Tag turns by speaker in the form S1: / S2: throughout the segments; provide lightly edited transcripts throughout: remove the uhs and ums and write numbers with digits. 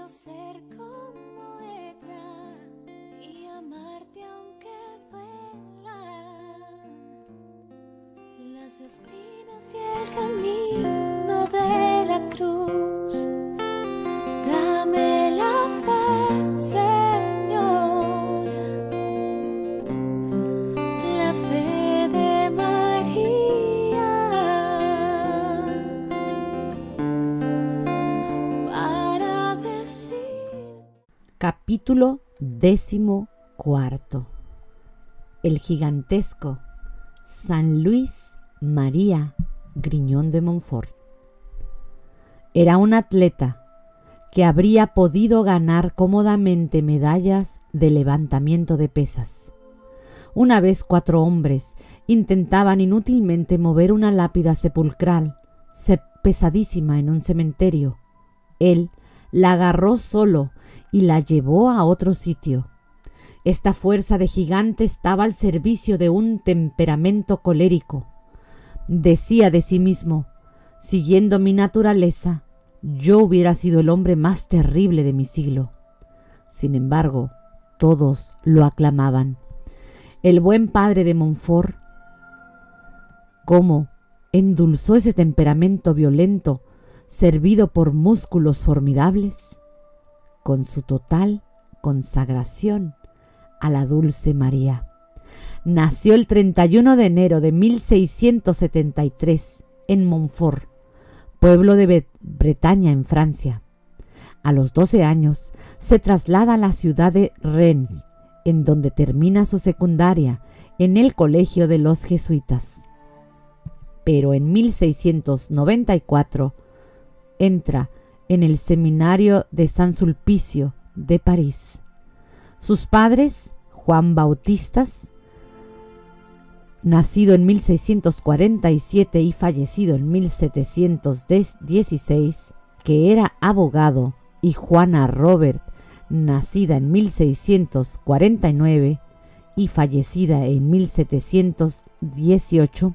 S1: ser como ella y amarte aunque duelan las espinas y el camino de la cruz. Dame la fe, Señor, la fe de María, para decir.
S2: Capítulo 14. El gigantesco San Luis María Griñón de Montfort. Era un atleta que habría podido ganar cómodamente medallas de levantamiento de pesas. Una vez 4 hombres intentaban inútilmente mover una lápida sepulcral pesadísima en un cementerio. Él la agarró solo y la llevó a otro sitio. Esta fuerza de gigante estaba al servicio de un temperamento colérico. Decía de sí mismo: siguiendo mi naturaleza, yo hubiera sido el hombre más terrible de mi siglo. Sin embargo, todos lo aclamaban. El buen padre de Montfort, ¿cómo endulzó ese temperamento violento, servido por músculos formidables? Con su total consagración a la dulce María. Nació el 31 de enero de 1673 en Montfort, pueblo de Bretaña en Francia. A los 12 años se traslada a la ciudad de Rennes, en donde termina su secundaria en el colegio de los jesuitas. Pero en 1694 entra en el seminario de San Sulpicio de París. Sus padres, Juan Bautistas, nacido en 1647 y fallecido en 1716, que era abogado, y Juana Robert, nacida en 1649 y fallecida en 1718,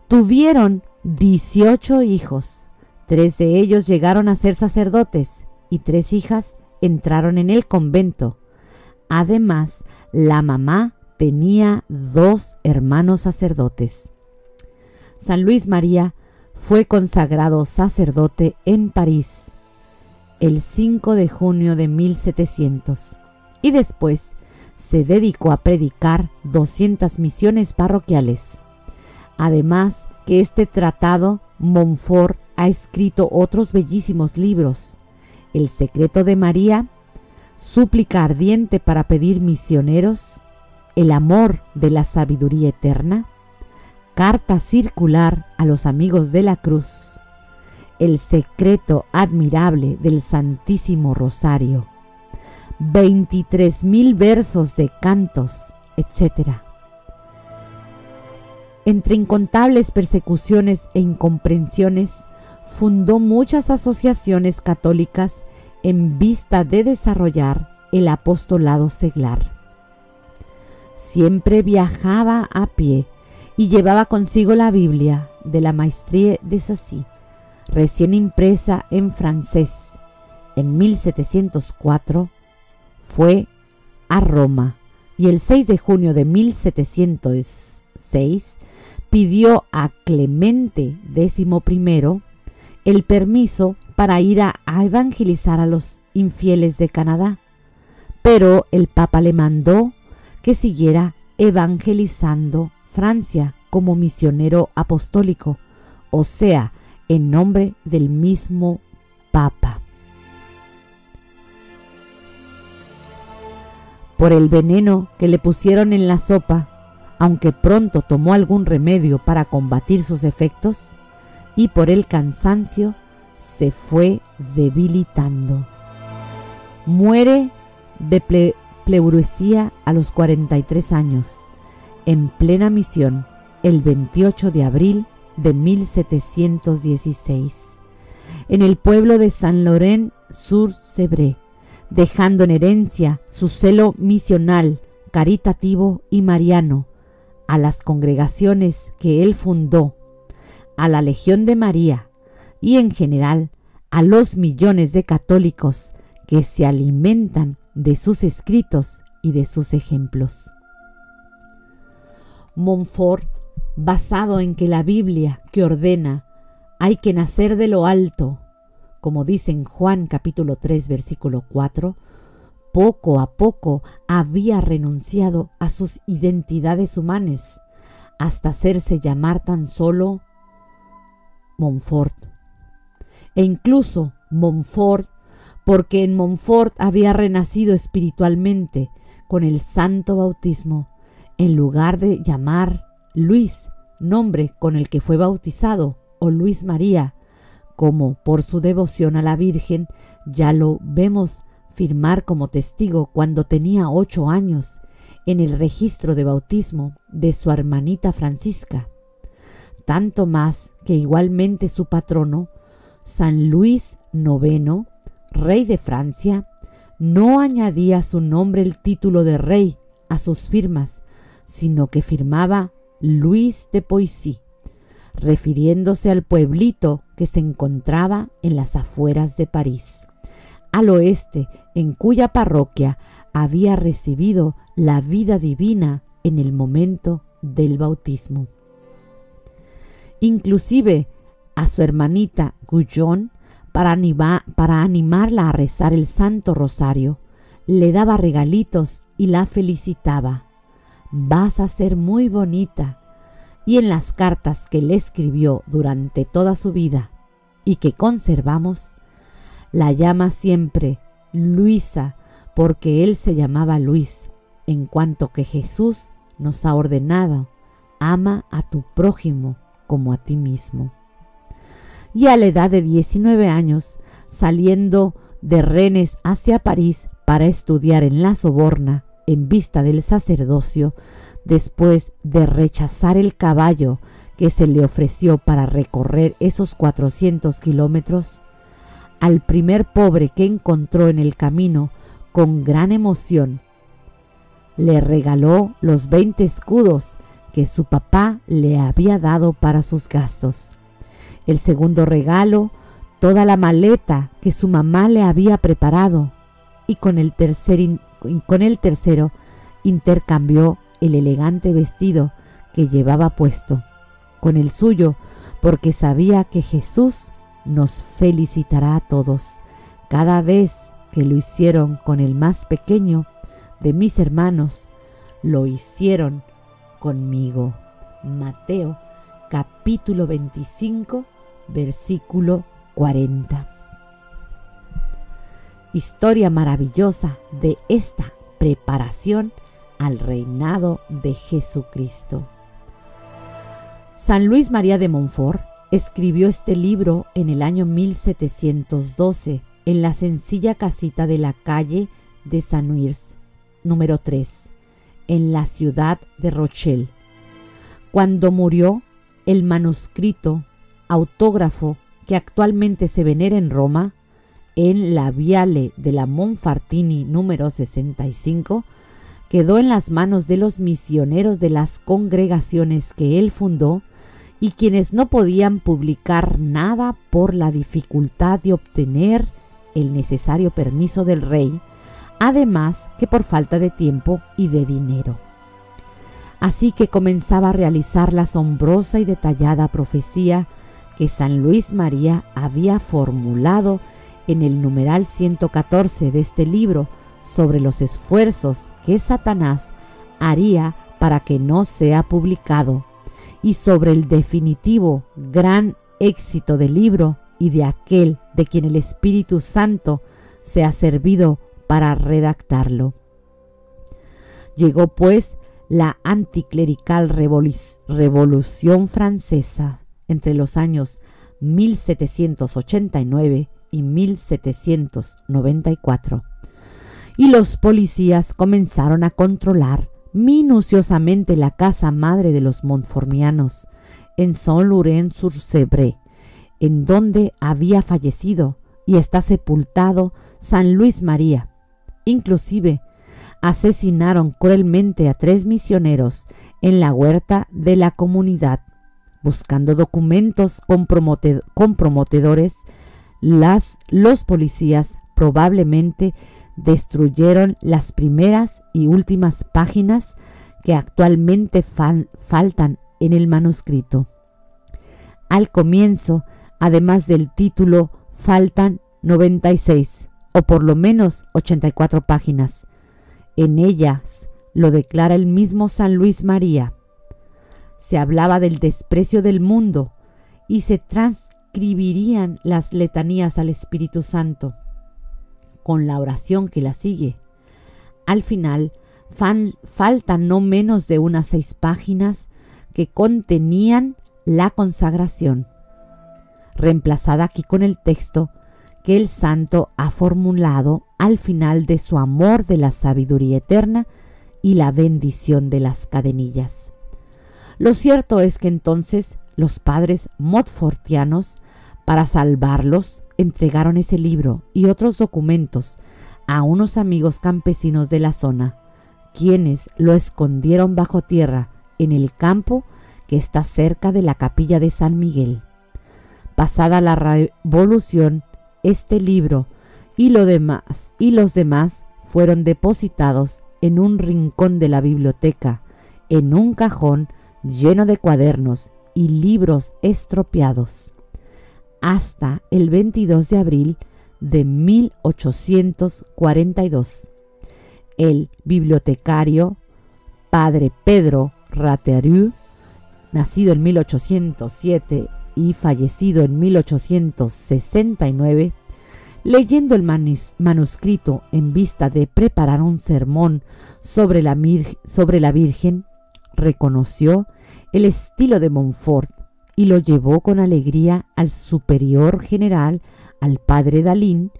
S2: tuvieron 18 hijos. 3 de ellos llegaron a ser sacerdotes y 3 hijas entraron en el convento. Además, la mamá tenía 2 hermanos sacerdotes. San Luis María fue consagrado sacerdote en París el 5 de junio de 1700 y después se dedicó a predicar 200 misiones parroquiales. Además que este tratado, Montfort ha escrito otros bellísimos libros: El secreto de María, Súplica ardiente para pedir misioneros, El amor de la sabiduría eterna, Carta circular a los amigos de la cruz, El secreto admirable del Santísimo Rosario, 23,000 versos de cantos, etc. Entre incontables persecuciones e incomprensiones, fundó muchas asociaciones católicas en vista de desarrollar el apostolado seglar. Siempre viajaba a pie y llevaba consigo la Biblia de la Maestría de Sassy, recién impresa en francés. En 1704 fue a Roma y el 6 de junio de 1706 pidió a Clemente XI el permiso para ir a evangelizar a los infieles de Canadá, pero el Papa le mandó que siguiera evangelizando Francia como misionero apostólico, o sea, en nombre del mismo Papa. Por el veneno que le pusieron en la sopa, aunque pronto tomó algún remedio para combatir sus efectos, y por el cansancio se fue debilitando. Muere de pleuresía a los 43 años, en plena misión, el 28 de abril de 1716, en el pueblo de Saint-Laurent-sur-Sèvre, dejando en herencia su celo misional, caritativo y mariano a las congregaciones que él fundó, a la Legión de María y en general a los millones de católicos que se alimentan de sus escritos y de sus ejemplos. Montfort, basado en que la Biblia que ordena hay que nacer de lo alto, como dice en Juan capítulo 3 versículo 4, poco a poco había renunciado a sus identidades humanas hasta hacerse llamar tan solo Montfort. E incluso Montfort, porque en Montfort había renacido espiritualmente con el santo bautismo, en lugar de llamar Luis, nombre con el que fue bautizado, o Luis María, como por su devoción a la Virgen ya lo vemos firmar como testigo cuando tenía 8 años en el registro de bautismo de su hermanita Francisca. Tanto más que igualmente su patrono, San Luis IX, rey de Francia, no añadía su nombre el título de rey a sus firmas, sino que firmaba Luis de Poissy, refiriéndose al pueblito que se encontraba en las afueras de París, al oeste, en cuya parroquia había recibido la vida divina en el momento del bautismo. Inclusive a su hermanita Guyón, para animarla a rezar el Santo Rosario, le daba regalitos y la felicitaba. Vas a ser muy bonita. Y en las cartas que le escribió durante toda su vida y que conservamos, la llama siempre Luisa, porque él se llamaba Luis, en cuanto que Jesús nos ha ordenado: ama a tu prójimo como a ti mismo. Y a la edad de 19 años, saliendo de Rennes hacia París para estudiar en la Soborna en vista del sacerdocio, después de rechazar el caballo que se le ofreció para recorrer esos 400 kilómetros, al primer pobre que encontró en el camino, con gran emoción, le regaló los 20 escudos que su papá le había dado para sus gastos. El segundo regalo, toda la maleta que su mamá le había preparado, y con el tercero intercambió el elegante vestido que llevaba puesto con el suyo, porque sabía que Jesús nos felicitará a todos cada vez que lo hicieron con el más pequeño de mis hermanos, lo hicieron conmigo. Mateo capítulo 25 versículo 40. Historia maravillosa de esta preparación al reinado de Jesucristo. San Luis María de Montfort escribió este libro en el año 1712 en la sencilla casita de la calle de Sanuires, número 3, en la ciudad de Rochelle. Cuando murió, el manuscrito autógrafo que actualmente se venera en Roma, en la Viale de la Monfartini número 65, quedó en las manos de los misioneros de las congregaciones que él fundó y quienes no podían publicar nada por la dificultad de obtener el necesario permiso del rey, además que por falta de tiempo y de dinero. Así que comenzaba a realizar la asombrosa y detallada profecía que San Luis María había formulado en el numeral 114 de este libro sobre los esfuerzos que Satanás haría para que no sea publicado, y sobre el definitivo gran éxito del libro y de aquel de quien el Espíritu Santo se ha servido para redactarlo. Llegó pues la anticlerical Revolución Francesa entre los años 1789 y 1794, y los policías comenzaron a controlar minuciosamente la casa madre de los montformianos en Saint-Laurent-sur-Sebre, en donde había fallecido y está sepultado San Luis María. Inclusive asesinaron cruelmente a 3 misioneros en la huerta de la comunidad. Buscando documentos comprometedores, los policías probablemente destruyeron las primeras y últimas páginas que actualmente faltan en el manuscrito. Al comienzo, además del título, faltan 96 o por lo menos 84 páginas. En ellas lo declara el mismo San Luis María. Se hablaba del desprecio del mundo y se transcribirían las letanías al Espíritu Santo con la oración que la sigue. Al final, faltan no menos de unas 6 páginas que contenían la consagración, reemplazada aquí con el texto que el santo ha formulado al final de su amor de la sabiduría eterna y la bendición de las cadenillas. Lo cierto es que entonces los padres montfortianos, para salvarlos, entregaron ese libro y otros documentos a unos amigos campesinos de la zona, quienes lo escondieron bajo tierra en el campo que está cerca de la capilla de San Miguel. Pasada la revolución, este libro y los demás fueron depositados en un rincón de la biblioteca, en un cajón lleno de cuadernos y libros estropeados, hasta el 22 de abril de 1842. El bibliotecario padre Pedro Rateriu, nacido en 1807 y fallecido en 1869, leyendo el manuscrito en vista de preparar un sermón sobre la Virgen, reconoció el estilo de Montfort y lo llevó con alegría al superior general, al padre Dalín,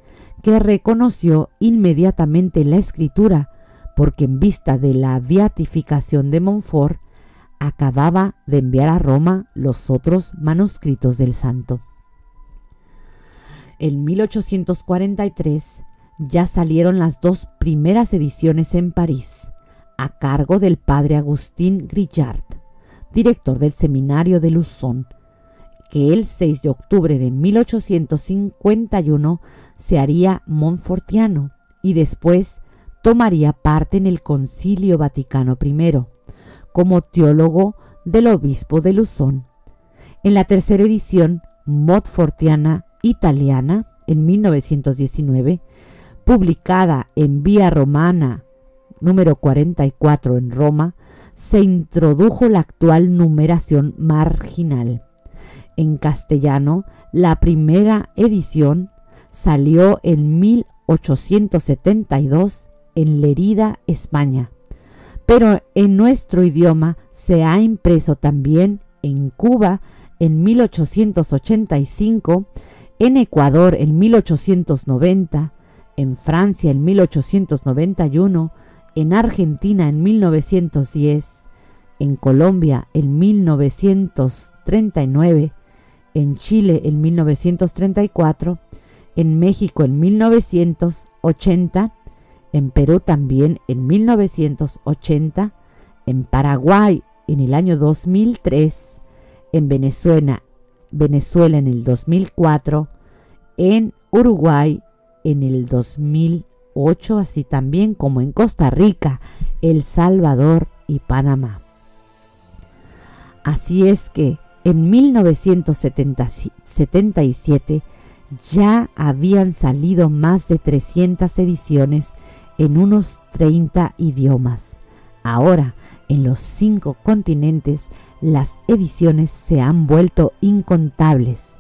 S2: que reconoció inmediatamente la escritura, porque en vista de la beatificación de Montfort, acababa de enviar a Roma los otros manuscritos del santo. En 1843 ya salieron las 2 primeras ediciones en París, a cargo del padre Agustín Grillard, director del seminario de Luzón, que el 6 de octubre de 1851 se haría montfortiano y después tomaría parte en el Concilio Vaticano I, como teólogo del obispo de Luzón. En la tercera edición montfortiana italiana, en 1919, publicada en Vía Romana número 44 en Roma, se introdujo la actual numeración marginal. En castellano, la primera edición salió en 1872 en Lerida, España, pero en nuestro idioma se ha impreso también en Cuba en 1885, en Ecuador en 1890, en Francia en 1891, en Argentina en 1910, en Colombia en 1939, en Chile en 1934, en México en 1980, en Perú también en 1980, en Paraguay en el año 2003, en Venezuela en el 2004, en Uruguay en el 2008, así también como en Costa Rica, El Salvador y Panamá. Así es que en 1977 ya habían salido más de 300 ediciones en unos 30 idiomas. Ahora, en los 5 continentes, las ediciones se han vuelto incontables.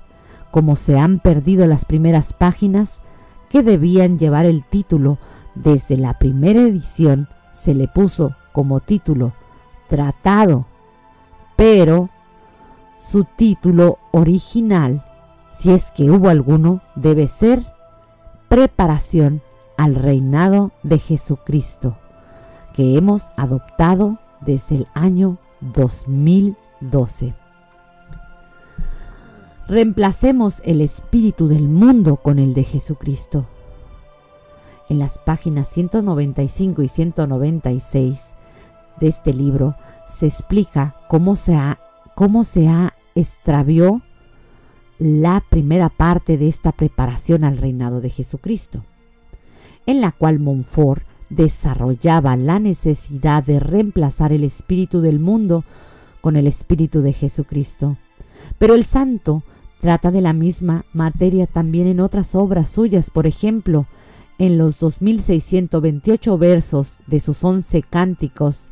S2: Como se han perdido las primeras páginas que debían llevar el título, desde la primera edición se le puso como título Tratado, pero su título original, si es que hubo alguno, debe ser Preparación al Reinado de Jesucristo, que hemos adoptado desde el año 2012. Reemplacemos el espíritu del mundo con el de Jesucristo. En las páginas 195 y 196 de este libro se explica cómo se extravió la primera parte de esta preparación al reinado de Jesucristo. en la cual Montfort desarrollaba la necesidad de reemplazar el espíritu del mundo con el espíritu de Jesucristo. Pero el santo trata de la misma materia también en otras obras suyas, por ejemplo, en los 2628 versos de sus 11 cánticos,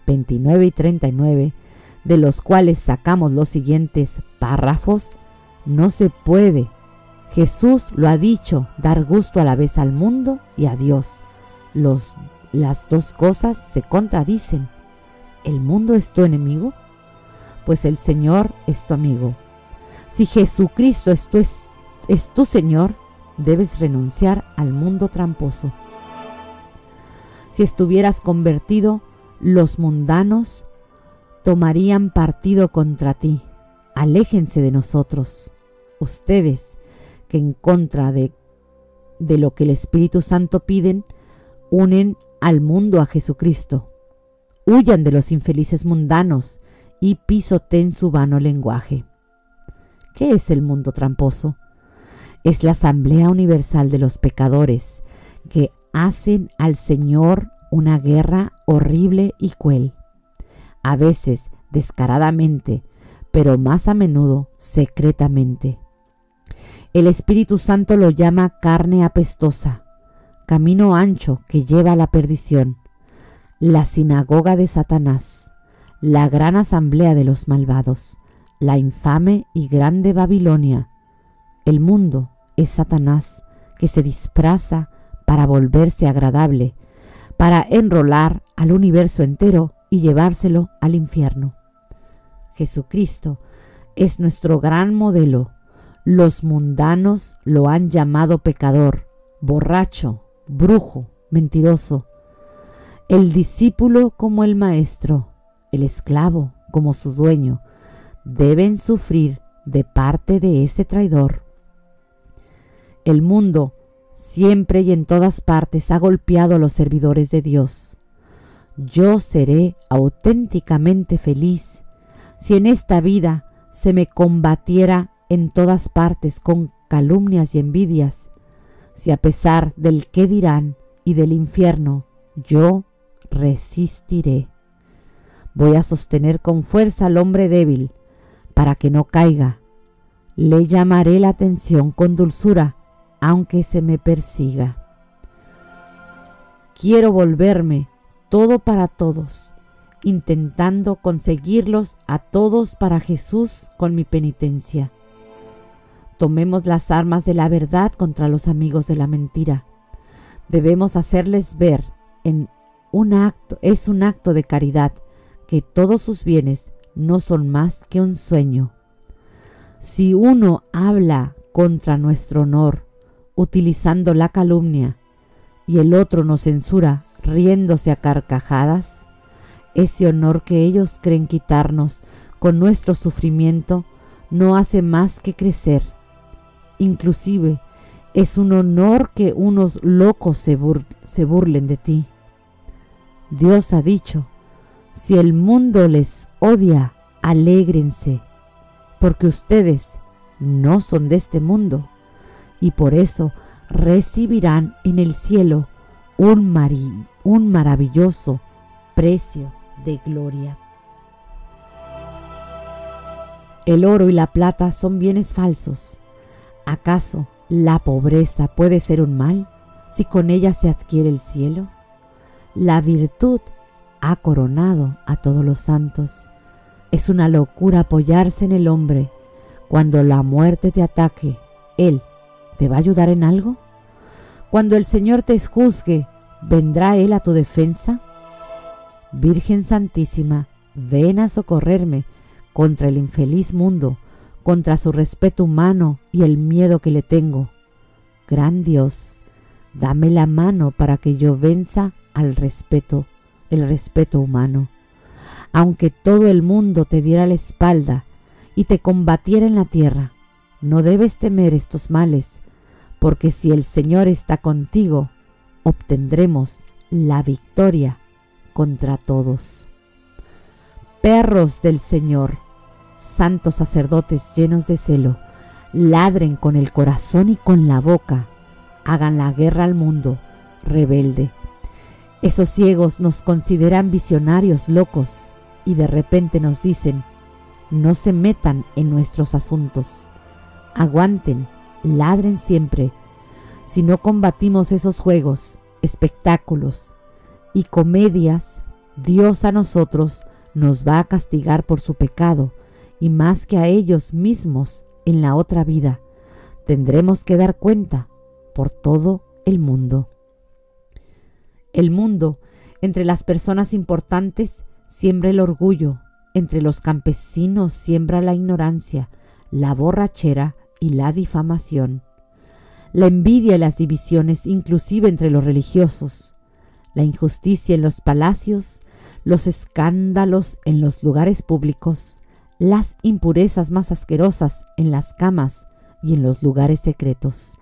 S2: 29 y 39, de los cuales sacamos los siguientes párrafos. No se puede, Jesús lo ha dicho, dar gusto a la vez al mundo y a Dios. Las dos cosas se contradicen. ¿El mundo es tu enemigo? Pues el Señor es tu amigo. Si Jesucristo es tu Señor, debes renunciar al mundo tramposo. Si estuvieras convertido, los mundanos tomarían partido contra ti. Aléjense de nosotros. Ustedes, que en contra de lo que el Espíritu Santo piden, unen al mundo a Jesucristo. Huyan de los infelices mundanos y pisoteen su vano lenguaje. ¿Qué es el mundo tramposo? Es la asamblea universal de los pecadores que hacen al Señor una guerra horrible y cruel, a veces descaradamente, pero más a menudo secretamente. El Espíritu Santo lo llama carne apestosa, camino ancho que lleva a la perdición, la sinagoga de Satanás, la gran asamblea de los malvados, la infame y grande Babilonia. El mundo es Satanás, que se disfraza para volverse agradable, para enrolar al universo entero y llevárselo al infierno. Jesucristo es nuestro gran modelo. Los mundanos lo han llamado pecador, borracho, brujo, mentiroso. El discípulo como el maestro, el esclavo como su dueño, deben sufrir de parte de ese traidor. El mundo siempre y en todas partes ha golpeado a los servidores de Dios. Yo seré auténticamente feliz si en esta vida se me combatiera en todas partes con calumnias y envidias, si a pesar del qué dirán y del infierno, yo resistiré. Voy a sostener con fuerza al hombre débil para que no caiga. Le llamaré la atención con dulzura, aunque se me persiga. Quiero volverme todo para todos, intentando conseguirlos a todos para Jesús con mi penitencia. Tomemos las armas de la verdad contra los amigos de la mentira. Debemos hacerles ver es un acto de caridad que todos sus bienes no son más que un sueño. Si uno habla contra nuestro honor, utilizando la calumnia, y el otro nos censura riéndose a carcajadas, ese honor que ellos creen quitarnos con nuestro sufrimiento no hace más que crecer. Inclusive es un honor que unos locos se burlen de ti. Dios ha dicho, si el mundo les odia, alégrense, porque ustedes no son de este mundo, y por eso recibirán en el cielo un maravilloso precio de gloria. El oro y la plata son bienes falsos. ¿Acaso la pobreza puede ser un mal si con ella se adquiere el cielo? La virtud ha coronado a todos los santos. Es una locura apoyarse en el hombre. Cuando la muerte te ataque, ¿él te va a ayudar en algo? Cuando el Señor te juzgue, ¿vendrá Él a tu defensa? Virgen Santísima, ven a socorrerme contra el infeliz mundo, contra su respeto humano y el miedo que le tengo. Gran Dios, dame la mano para que yo venza el respeto humano. Aunque todo el mundo te diera la espalda y te combatiera en la tierra, no debes temer estos males, porque si el Señor está contigo, obtendremos la victoria contra todos. Perros del Señor, santos sacerdotes llenos de celo, ladren con el corazón y con la boca, hagan la guerra al mundo, rebelde. Esos ciegos nos consideran visionarios locos y de repente nos dicen: no se metan en nuestros asuntos, aguanten, ladren siempre. Si no combatimos esos juegos, espectáculos y comedias, Dios a nosotros nos va a castigar por su pecado, y más que a ellos mismos en la otra vida. Tendremos que dar cuenta por todo el mundo. El mundo, entre las personas importantes, siembra el orgullo, entre los campesinos siembra la ignorancia, la borrachera y la difamación, la envidia y las divisiones, inclusive entre los religiosos, la injusticia en los palacios, los escándalos en los lugares públicos, las impurezas más asquerosas en las camas y en los lugares secretos,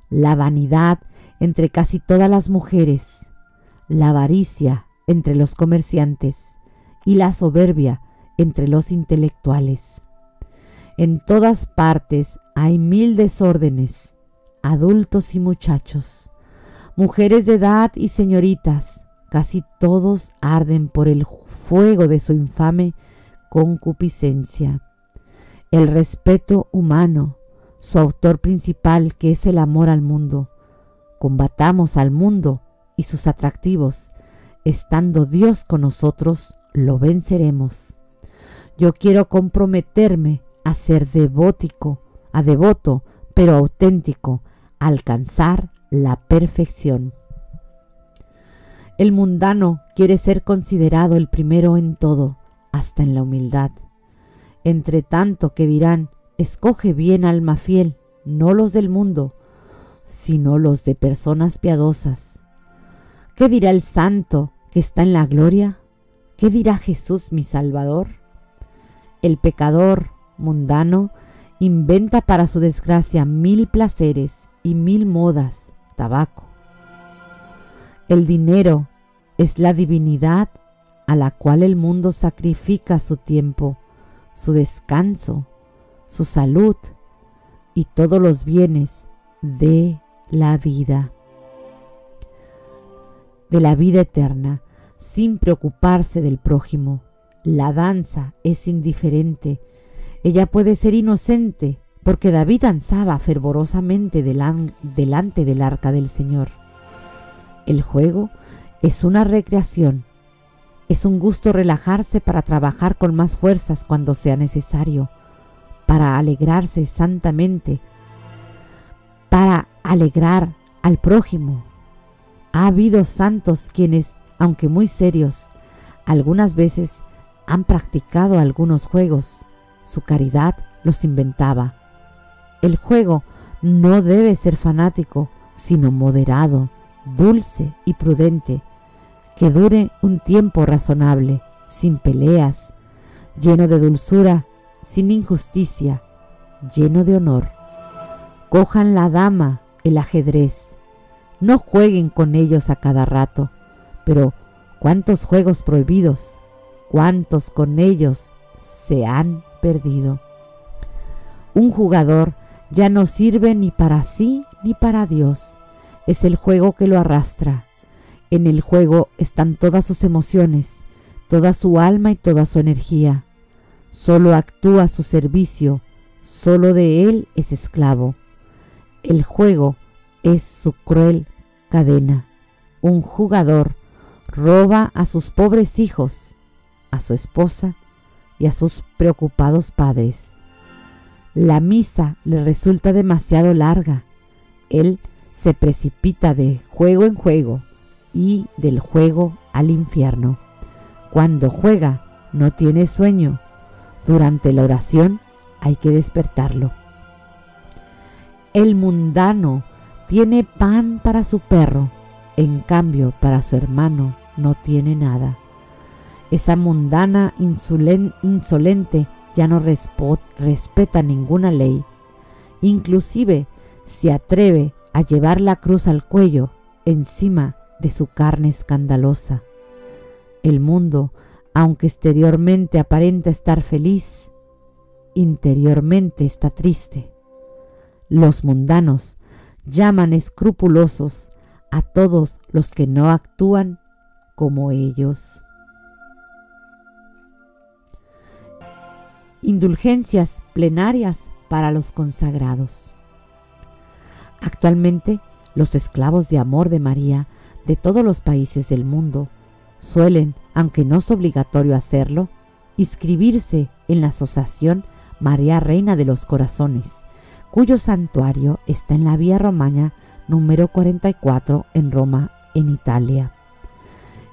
S2: la vanidad entre casi todas las mujeres, la avaricia entre los comerciantes y la soberbia entre los intelectuales. En todas partes hay 1000 desórdenes, adultos y muchachos, mujeres de edad y señoritas, casi todos arden por el fuego de su infame concupiscencia. El respeto humano, su autor principal, que es el amor al mundo. Combatamos al mundo y sus atractivos. Estando Dios con nosotros, lo venceremos. Yo quiero comprometerme a ser devoto, pero auténtico, a alcanzar la perfección. El mundano quiere ser considerado el primero en todo, hasta en la humildad. Entre tanto que dirán: escoge bien, alma fiel, no los del mundo, sino los de personas piadosas. ¿Qué dirá el santo que está en la gloria? ¿Qué dirá Jesús mi Salvador? El pecador mundano inventa para su desgracia 1000 placeres y 1000 modas, tabaco. El dinero es la divinidad a la cual el mundo sacrifica su tiempo, su descanso, su salud y todos los bienes de la vida eterna, sin preocuparse del prójimo. La danza es indiferente. Ella puede ser inocente, porque David danzaba fervorosamente delante del arca del Señor. El juego es una recreación. Es un gusto relajarse para trabajar con más fuerzas cuando sea necesario, para alegrarse santamente, para alegrar al prójimo. Ha habido santos quienes, aunque muy serios, algunas veces han practicado algunos juegos. Su caridad los inventaba. El juego no debe ser fanático, sino moderado, dulce y prudente, que dure un tiempo razonable, sin peleas, lleno de dulzura, sin injusticia, lleno de honor. Cojan la dama, el ajedrez. No jueguen con ellos a cada rato, pero cuántos juegos prohibidos, cuántos con ellos se han perdido. Un jugador ya no sirve ni para sí ni para Dios. Es el juego que lo arrastra. En el juego están todas sus emociones, toda su alma y toda su energía. Solo actúa a su servicio, solo de él es esclavo. El juego es su cruel cadena. Un jugador roba a sus pobres hijos, a su esposa y a sus preocupados padres. La misa le resulta demasiado larga. Él se precipita de juego en juego y del juego al infierno. Cuando juega no tiene sueño. Durante la oración hay que despertarlo. El mundano tiene pan para su perro, en cambio para su hermano no tiene nada. Esa mundana insolente ya no respeta ninguna ley. Inclusive se atreve a llevar la cruz al cuello encima de su carne escandalosa. El mundo, aunque exteriormente aparenta estar feliz, interiormente está triste. Los mundanos llaman escrupulosos a todos los que no actúan como ellos. Indulgencias plenarias para los consagrados. Actualmente, los esclavos de amor de María de todos los países del mundo suelen, aunque no es obligatorio hacerlo, inscribirse en la Asociación María Reina de los Corazones, cuyo santuario está en la Vía Romana número 44 en Roma, en Italia.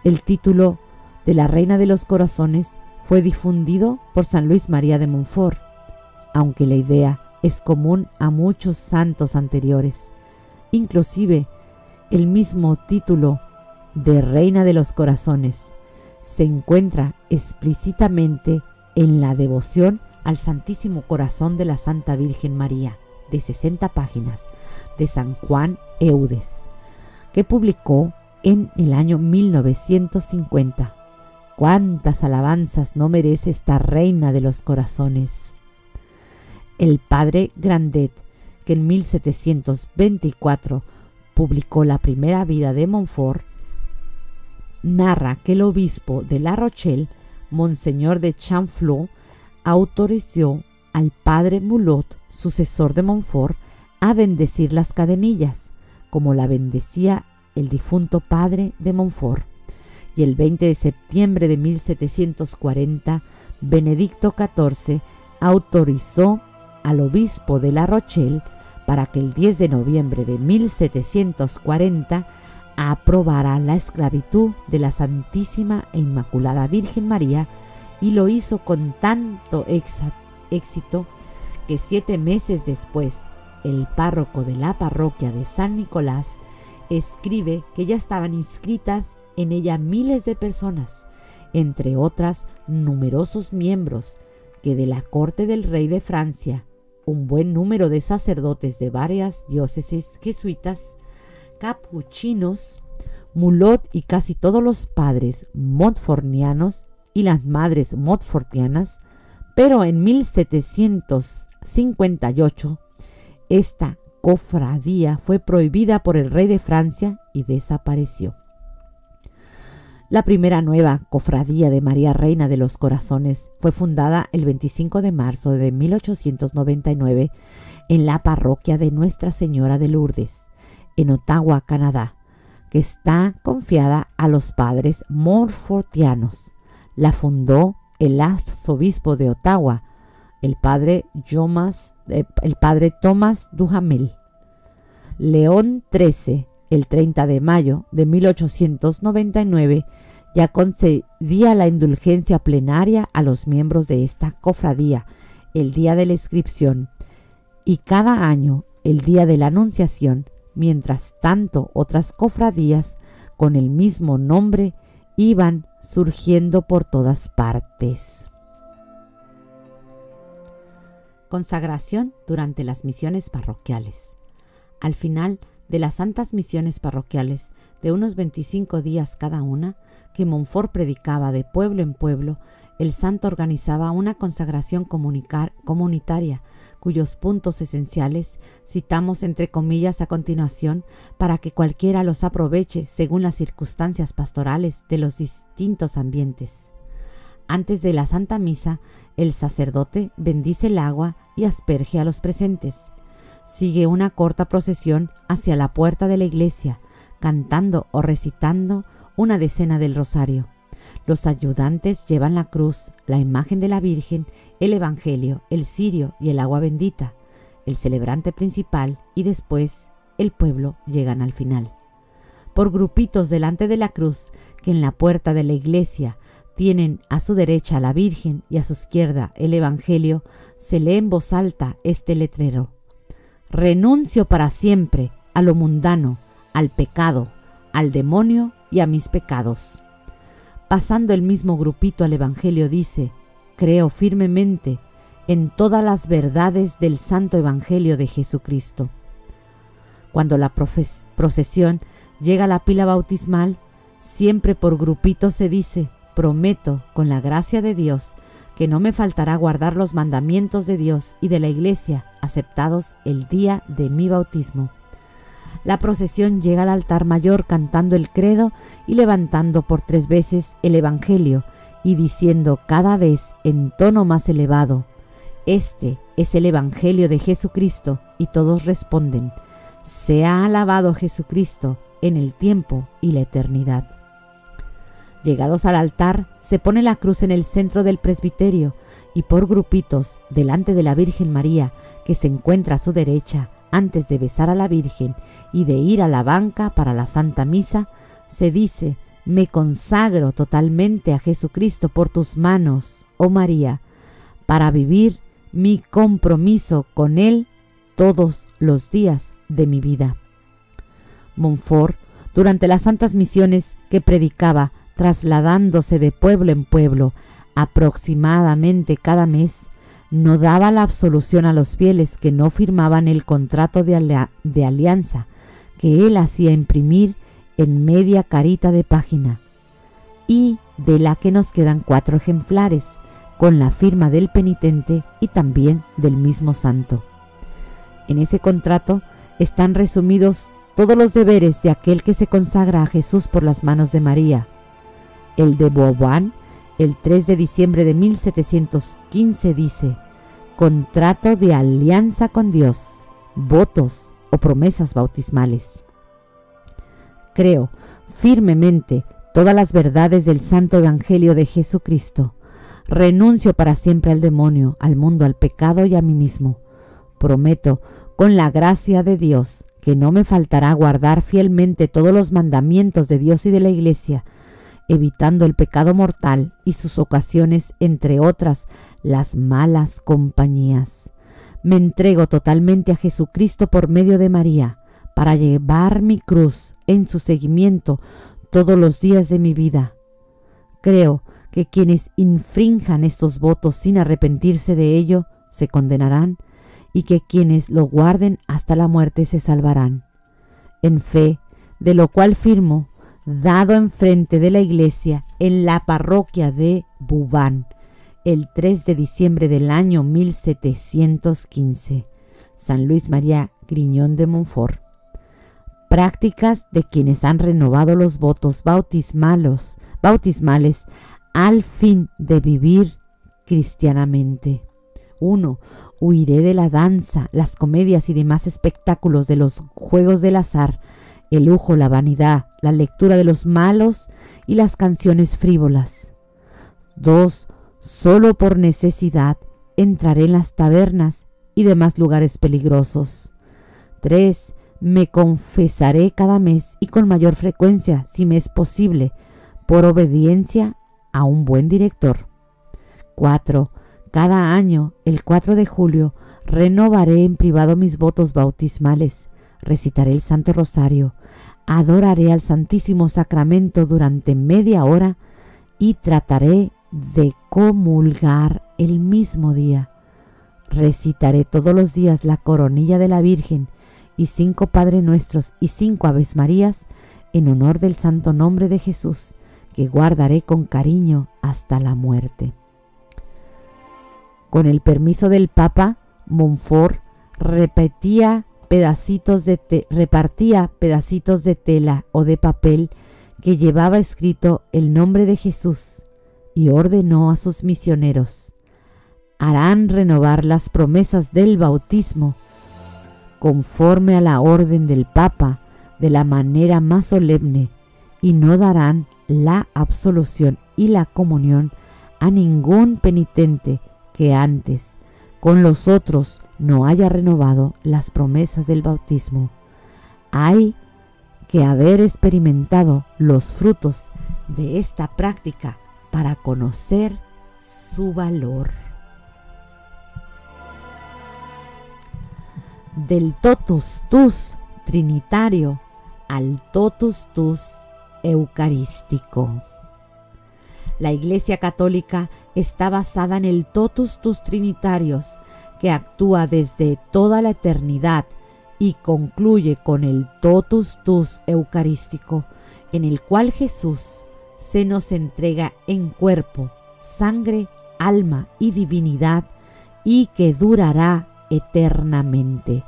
S2: El título de la Reina de los Corazones fue difundido por San Luis María de Montfort, aunque la idea es común a muchos santos anteriores. Inclusive, el mismo título de Reina de los Corazones se encuentra explícitamente en la devoción al Santísimo Corazón de la Santa Virgen María, de 60 páginas, de San Juan Eudes, que publicó en el año 1950. ¡Cuántas alabanzas no merece esta Reina de los Corazones! El padre Grandet, que en 1724 publicó la primera vida de Montfort, narra que el obispo de La Rochelle, Monseñor de Chamflot, autorizó al padre Mulot, sucesor de Montfort, a bendecir las cadenillas, como la bendecía el difunto padre de Montfort. Y el 20 de septiembre de 1740, Benedicto XIV autorizó al obispo de La Rochelle para que el 10 de noviembre de 1740 aprobara la esclavitud de la Santísima e Inmaculada Virgen María, y lo hizo con tanto éxito que 7 meses después el párroco de la parroquia de San Nicolás escribe que ya estaban inscritas en ella miles de personas, entre otras numerosos miembros que de la corte del rey de Francia, un buen número de sacerdotes de varias diócesis jesuitas, capuchinos, Mulot y casi todos los padres montfortianos y las madres montfortianas, pero en 1758 esta cofradía fue prohibida por el rey de Francia y desapareció. La primera nueva cofradía de María Reina de los Corazones fue fundada el 25 de marzo de 1899 en la parroquia de Nuestra Señora de Lourdes, en Ottawa, Canadá, que está confiada a los padres montfortianos. La fundó el arzobispo de Ottawa, el padre Thomas Duhamel. León XIII, el 30 de mayo de 1899, ya concedía la indulgencia plenaria a los miembros de esta cofradía el día de la inscripción, y cada año el día de la Anunciación. Mientras tanto, otras cofradías con el mismo nombre iban surgiendo por todas partes. Consagración durante las misiones parroquiales. Al final de las santas misiones parroquiales, de unos 25 días cada una, que Montfort predicaba de pueblo en pueblo, el santo organizaba una consagración comunitaria, cuyos puntos esenciales citamos entre comillas a continuación para que cualquiera los aproveche según las circunstancias pastorales de los distintos ambientes. Antes de la Santa Misa, el sacerdote bendice el agua y asperge a los presentes. Sigue una corta procesión hacia la puerta de la iglesia, cantando o recitando una decena del rosario. Los ayudantes llevan la cruz, la imagen de la Virgen, el Evangelio, el cirio y el agua bendita. El celebrante principal y después el pueblo llegan al final. Por grupitos delante de la cruz, que en la puerta de la iglesia tienen a su derecha la Virgen y a su izquierda el Evangelio, se lee en voz alta este letrero: renuncio para siempre a lo mundano, al pecado, al demonio y a mis pecados. Pasando el mismo grupito al Evangelio dice: creo firmemente en todas las verdades del Santo Evangelio de Jesucristo. Cuando la procesión llega a la pila bautismal, siempre por grupitos se dice: prometo, con la gracia de Dios, que no me faltará guardar los mandamientos de Dios y de la Iglesia aceptados el día de mi bautismo. la procesión llega al altar mayor cantando el credo y levantando por 3 veces el Evangelio y diciendo cada vez en tono más elevado: «Este es el Evangelio de Jesucristo», y todos responden: «Sea alabado Jesucristo en el tiempo y la eternidad». Llegados al altar, se pone la cruz en el centro del presbiterio y por grupitos, delante de la Virgen María, que se encuentra a su derecha, antes de besar a la Virgen y de ir a la banca para la Santa Misa, se dice: «Me consagro totalmente a Jesucristo por tus manos, oh María, para vivir mi compromiso con Él todos los días de mi vida». Montfort, durante las santas misiones que predicaba, trasladándose de pueblo en pueblo, aproximadamente cada mes, no daba la absolución a los fieles que no firmaban el contrato de alianza que él hacía imprimir en media carita de página, y de la que nos quedan 4 ejemplares, con la firma del penitente y también del mismo santo. En ese contrato están resumidos todos los deberes de aquel que se consagra a Jesús por las manos de María. El de Vauban, el 3 de diciembre de 1715, dice: «Contrato de alianza con Dios, votos o promesas bautismales». Creo firmemente todas las verdades del Santo Evangelio de Jesucristo. Renuncio para siempre al demonio, al mundo, al pecado y a mí mismo. Prometo, con la gracia de Dios, que no me faltará guardar fielmente todos los mandamientos de Dios y de la Iglesia, evitando el pecado mortal y sus ocasiones, entre otras, las malas compañías. Me entrego totalmente a Jesucristo por medio de María, para llevar mi cruz en su seguimiento todos los días de mi vida. Creo que quienes infrinjan estos votos sin arrepentirse de ello se condenarán, y que quienes lo guarden hasta la muerte se salvarán. En fe, de lo cual firmo, dado enfrente de la iglesia en la parroquia de Vauban, el 3 de diciembre del año 1715. San Luis María Griñón de Montfort. Prácticas de quienes han renovado los votos bautismales al fin de vivir cristianamente. 1. Huiré de la danza, las comedias y demás espectáculos, de los juegos del azar, el lujo, la vanidad, la lectura de los malos y las canciones frívolas. 2. Solo por necesidad entraré en las tabernas y demás lugares peligrosos. 3. Me confesaré cada mes y con mayor frecuencia, si me es posible, por obediencia a un buen director. 4. Cada año, el 4 de julio, renovaré en privado mis votos bautismales, recitaré el Santo Rosario, adoraré al Santísimo Sacramento durante media hora y trataré de comulgar el mismo día. Recitaré todos los días la coronilla de la Virgen y 5 Padre Nuestros y 5 Aves Marías en honor del santo nombre de Jesús, que guardaré con cariño hasta la muerte. Con el permiso del Papa, Montfort repartía pedacitos de tela o de papel que llevaba escrito el nombre de Jesús y ordenó a sus misioneros: harán renovar las promesas del bautismo conforme a la orden del Papa de la manera más solemne, y no darán la absolución y la comunión a ningún penitente que antes con los otros no haya renovado las promesas del bautismo. Hay que haber experimentado los frutos de esta práctica para conocer su valor. Del totus tus trinitario al totus tus eucarístico. La Iglesia Católica está basada en el totus tus trinitarios, que actúa desde toda la eternidad y concluye con el totus tus eucarístico, en el cual Jesús se nos entrega en cuerpo, sangre, alma y divinidad, y que durará eternamente.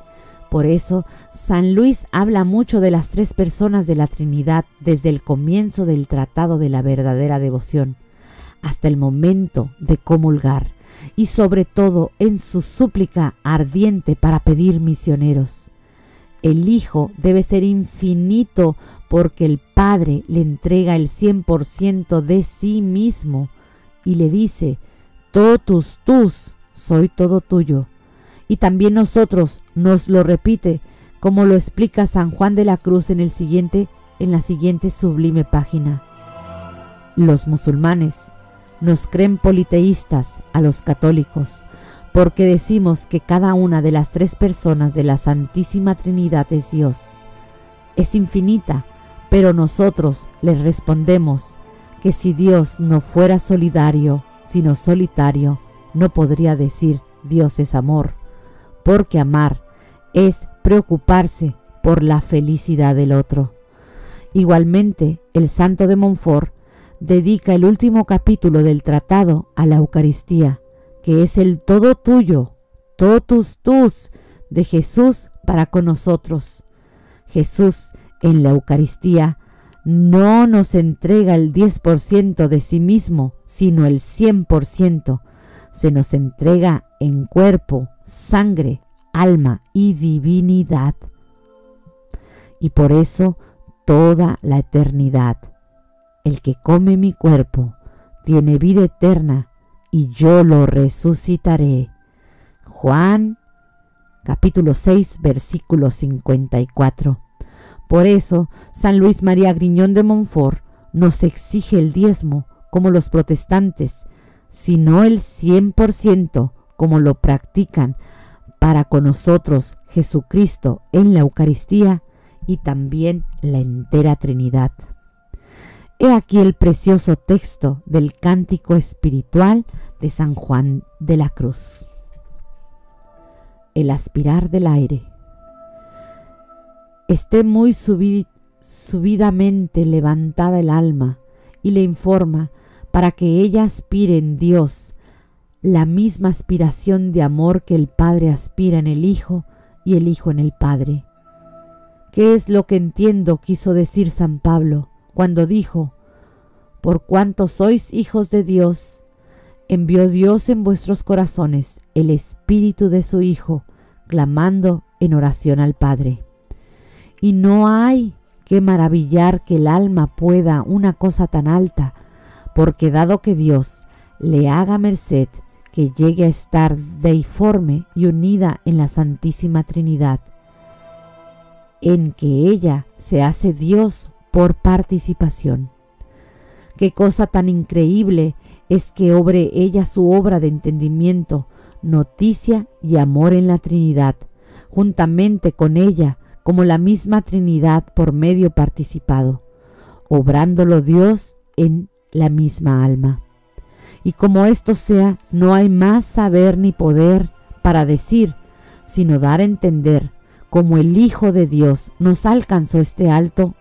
S2: Por eso, San Luis habla mucho de las tres personas de la Trinidad desde el comienzo del Tratado de la Verdadera Devoción hasta el momento de comulgar, y sobre todo en su súplica ardiente para pedir misioneros. El Hijo debe ser infinito porque el Padre le entrega el 100% de sí mismo y le dice: totus tus, soy todo tuyo. Y también nosotros nos lo repite, como lo explica San Juan de la Cruz en la siguiente sublime página. Los musulmanes nos creen politeístas a los católicos, porque decimos que cada una de las tres personas de la Santísima Trinidad es Dios. Es infinita, pero nosotros les respondemos que si Dios no fuera solidario, sino solitario, no podría decir Dios es amor, porque amar es preocuparse por la felicidad del otro. Igualmente, el santo de Montfort dedica el último capítulo del tratado a la Eucaristía, que es el todo tuyo, totus tus, de Jesús para con nosotros. Jesús en la Eucaristía no nos entrega el 10% de sí mismo, sino el 100%. Se nos entrega en cuerpo, sangre, alma y divinidad. Y por eso toda la eternidad. El que come mi cuerpo tiene vida eterna y yo lo resucitaré. Juan capítulo 6 versículo 54. Por eso San Luis María Griñón de Montfort nos exige el diezmo como los protestantes, sino el 100% como lo practican para con nosotros Jesucristo en la Eucaristía y también la entera Trinidad. He aquí el precioso texto del cántico espiritual de San Juan de la Cruz. El aspirar del aire. Esté muy subidamente levantada el alma y le informa para que ella aspire en Dios la misma aspiración de amor que el Padre aspira en el Hijo y el Hijo en el Padre. ¿Qué es lo que entiendo quiso decir San Pablo cuando dijo: por cuanto sois hijos de Dios, envió Dios en vuestros corazones el Espíritu de su Hijo, clamando en oración al Padre? Y no hay que maravillar que el alma pueda una cosa tan alta, porque dado que Dios le haga merced que llegue a estar deiforme y unida en la Santísima Trinidad, en que ella se hace Dios por participación. Qué cosa tan increíble es que obre ella su obra de entendimiento, noticia y amor en la Trinidad, juntamente con ella, como la misma Trinidad por medio participado, obrándolo Dios en la misma alma. Y como esto sea, no hay más saber ni poder para decir, sino dar a entender como el Hijo de Dios nos alcanzó este alto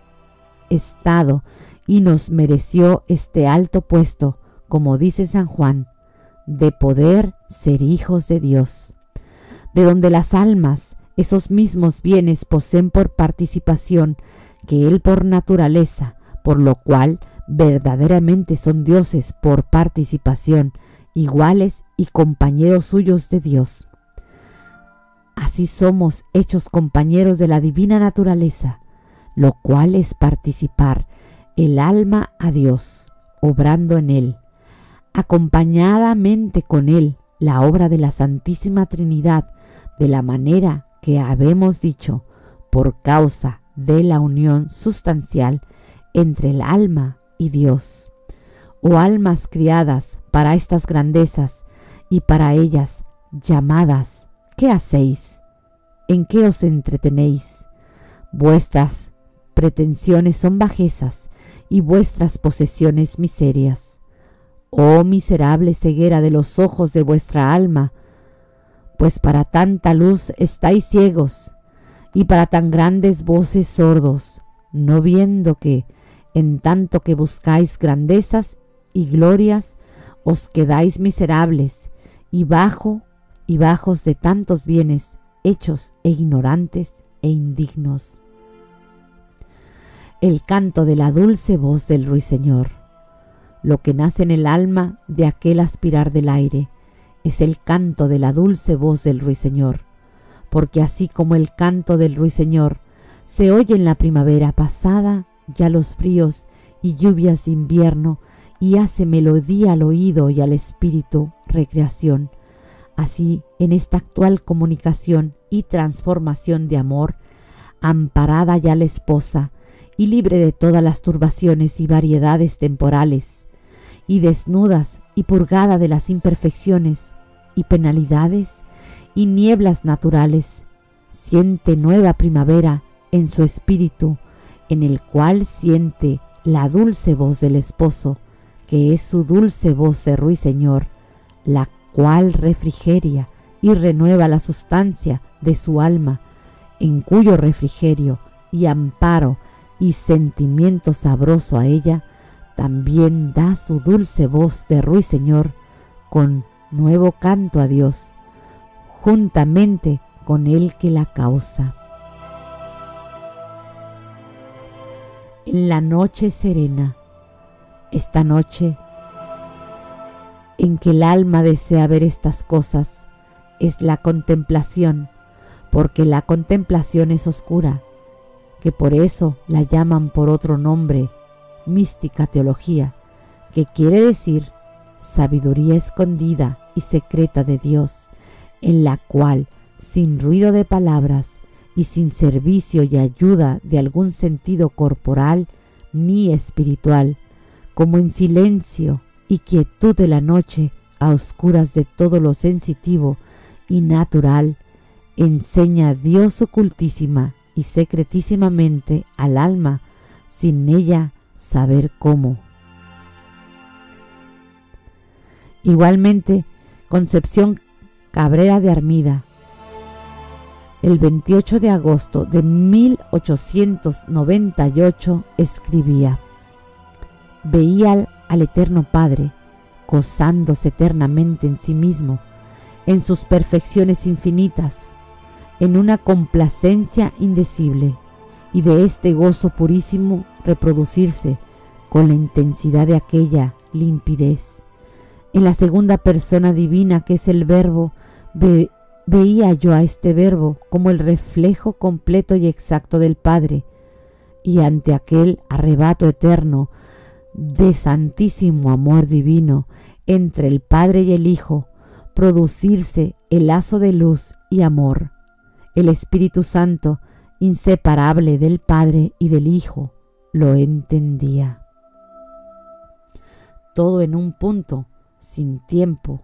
S2: estado y nos mereció este alto puesto, como dice San Juan, de poder ser hijos de Dios, de donde las almas esos mismos bienes poseen por participación que Él por naturaleza, por lo cual verdaderamente son dioses por participación, iguales y compañeros suyos de Dios. Así somos hechos compañeros de la divina naturaleza, lo cual es participar el alma a Dios, obrando en Él, acompañadamente con Él la obra de la Santísima Trinidad, de la manera que habemos dicho, por causa de la unión sustancial entre el alma y Dios. Oh almas criadas para estas grandezas y para ellas llamadas, ¿qué hacéis? ¿En qué os entretenéis? Vuestras pretensiones son bajezas y vuestras posesiones miserias. Oh miserable ceguera de los ojos de vuestra alma, pues para tanta luz estáis ciegos y para tan grandes voces sordos, no viendo que, en tanto que buscáis grandezas y glorias, os quedáis miserables y bajos de tantos bienes hechos e ignorantes e indignos. El canto de la dulce voz del ruiseñor. Lo que nace en el alma de aquel aspirar del aire es el canto de la dulce voz del ruiseñor, porque así como el canto del ruiseñor se oye en la primavera pasada ya los fríos y lluvias de invierno y hace melodía al oído y al espíritu recreación, así en esta actual comunicación y transformación de amor, amparada ya la esposa y libre de todas las turbaciones y variedades temporales, y desnudas y purgada de las imperfecciones y penalidades y nieblas naturales, siente nueva primavera en su espíritu, en el cual siente la dulce voz del esposo, que es su dulce voz de ruiseñor, la cual refrigeria y renueva la sustancia de su alma, en cuyo refrigerio y amparo y sentimiento sabroso a ella, también da su dulce voz de ruiseñor con nuevo canto a Dios, juntamente con el que la causa. En la noche serena, esta noche en que el alma desea ver estas cosas, es la contemplación, porque la contemplación es oscura, que por eso la llaman por otro nombre, mística teología, que quiere decir sabiduría escondida y secreta de Dios, en la cual, sin ruido de palabras y sin servicio y ayuda de algún sentido corporal ni espiritual, como en silencio y quietud de la noche, a oscuras de todo lo sensitivo y natural, enseña Dios ocultísima y secretísimamente al alma, sin ella saber cómo. Igualmente, Concepción Cabrera de Armida, el 28 de agosto de 1898, escribía: veía al Eterno Padre, gozándose eternamente en sí mismo, en sus perfecciones infinitas, en una complacencia indecible, y de este gozo purísimo reproducirse con la intensidad de aquella limpidez. En la segunda persona divina, que es el Verbo, veía yo a este Verbo como el reflejo completo y exacto del Padre, y ante aquel arrebato eterno de santísimo amor divino entre el Padre y el Hijo, producirse el lazo de luz y amor. El Espíritu Santo, inseparable del Padre y del Hijo, lo entendía. Todo en un punto, sin tiempo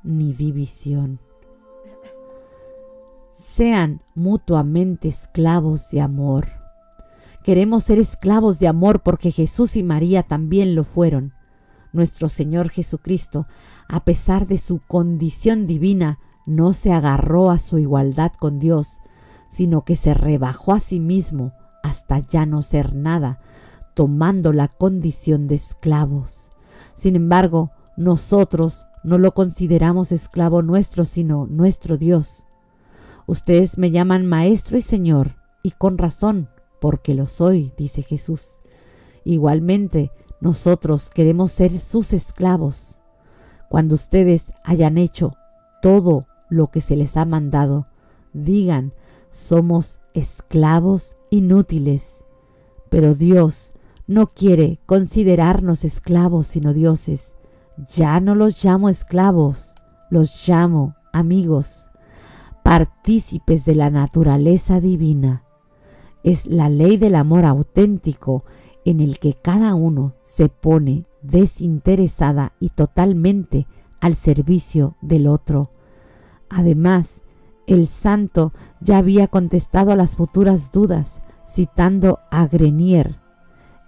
S2: ni división. Sean mutuamente esclavos de amor. Queremos ser esclavos de amor porque Jesús y María también lo fueron. Nuestro Señor Jesucristo, a pesar de su condición divina, no se agarró a su igualdad con Dios, sino que se rebajó a sí mismo hasta ya no ser nada, tomando la condición de esclavos. Sin embargo, nosotros no lo consideramos esclavo nuestro, sino nuestro Dios. Ustedes me llaman Maestro y Señor, y con razón, porque lo soy, dice Jesús. Igualmente, nosotros queremos ser sus esclavos. Cuando ustedes hayan hecho todo lo que se les ha mandado, digan: somos esclavos inútiles. Pero Dios no quiere considerarnos esclavos, sino dioses. Ya no los llamo esclavos, los llamo amigos, partícipes de la naturaleza divina. Es la ley del amor auténtico en el que cada uno se pone desinteresada y totalmente al servicio del otro. Además, el santo ya había contestado a las futuras dudas, citando a Grenier: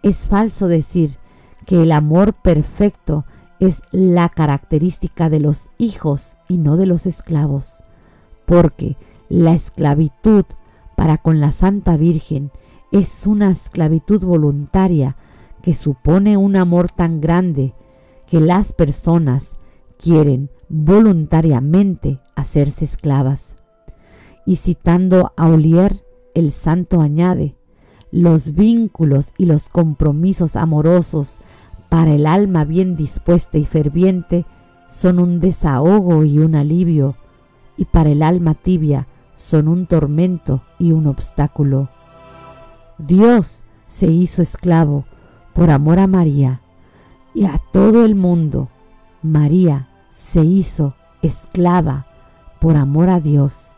S2: es falso decir que el amor perfecto es la característica de los hijos y no de los esclavos, porque la esclavitud para con la Santa Virgen es una esclavitud voluntaria que supone un amor tan grande que las personas quieren voluntariamente hacerse esclavas. Y citando a Ollier, el santo añade: los vínculos y los compromisos amorosos para el alma bien dispuesta y ferviente son un desahogo y un alivio, y para el alma tibia son un tormento y un obstáculo. Dios se hizo esclavo por amor a María y a todo el mundo. María se hizo esclava por amor a Dios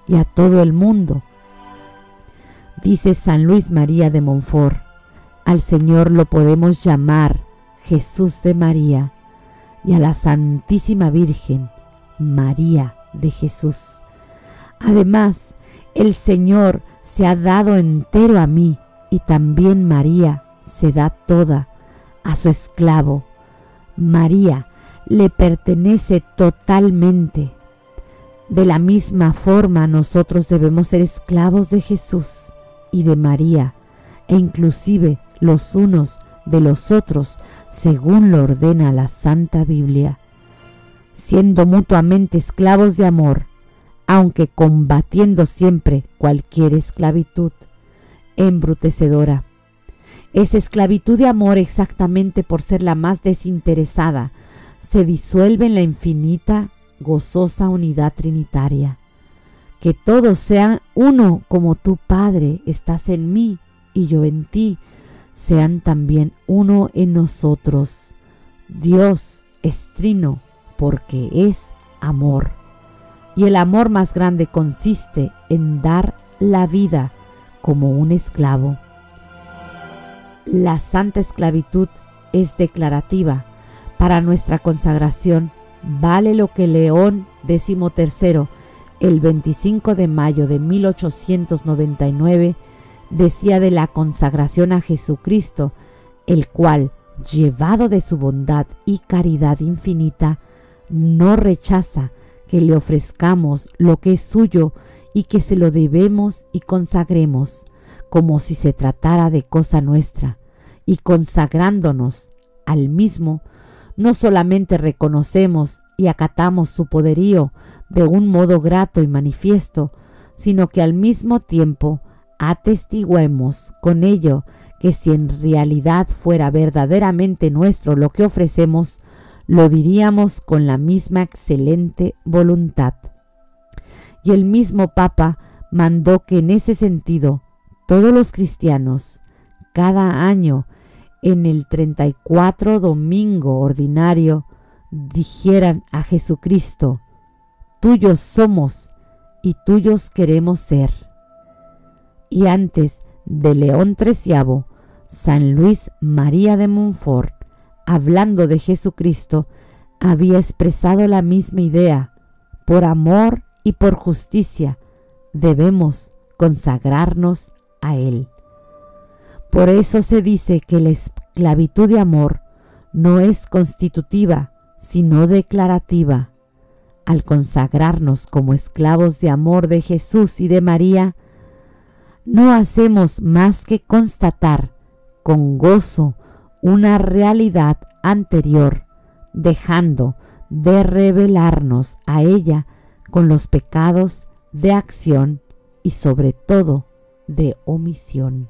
S2: y a todo el mundo. Dice San Luis María de Montfort: al Señor lo podemos llamar Jesús de María, y a la Santísima Virgen María de Jesús. Además, el Señor se ha dado entero a mí, y también María se da toda a su esclavo. María le pertenece totalmente. De la misma forma, nosotros debemos ser esclavos de Jesús y de María, e inclusive los unos de los otros, según lo ordena la Santa Biblia, siendo mutuamente esclavos de amor, aunque combatiendo siempre cualquier esclavitud embrutecedora. Esa esclavitud de amor, exactamente por ser la más desinteresada, se disuelve en la infinita, gozosa unidad trinitaria. Que todos sean uno, como tú, Padre, estás en mí y yo en ti, sean también uno en nosotros. Dios es trino porque es amor. Y el amor más grande consiste en dar la vida como un esclavo. La santa esclavitud es declarativa. Para nuestra consagración vale lo que León XIII, el 25 de mayo de 1899, decía de la consagración a Jesucristo, el cual, llevado de su bondad y caridad infinita, no rechaza que le ofrezcamos lo que es suyo y que se lo debemos y consagremos, como si se tratara de cosa nuestra, y consagrándonos al mismo, no solamente reconocemos y acatamos su poderío de un modo grato y manifiesto, sino que al mismo tiempo atestiguemos con ello que si en realidad fuera verdaderamente nuestro lo que ofrecemos, lo diríamos con la misma excelente voluntad. Y el mismo Papa mandó que en ese sentido todos los cristianos, cada año, en el 34 domingo ordinario, dijeran a Jesucristo: tuyos somos y tuyos queremos ser. Y antes de León XIII, San Luis María de Montfort, hablando de Jesucristo, había expresado la misma idea: por amor y por justicia debemos consagrarnos a Él. Por eso se dice que la esclavitud de amor no es constitutiva, sino declarativa. Al consagrarnos como esclavos de amor de Jesús y de María, no hacemos más que constatar con gozo una realidad anterior, dejando de rebelarnos a ella con los pecados de acción y sobre todo de omisión.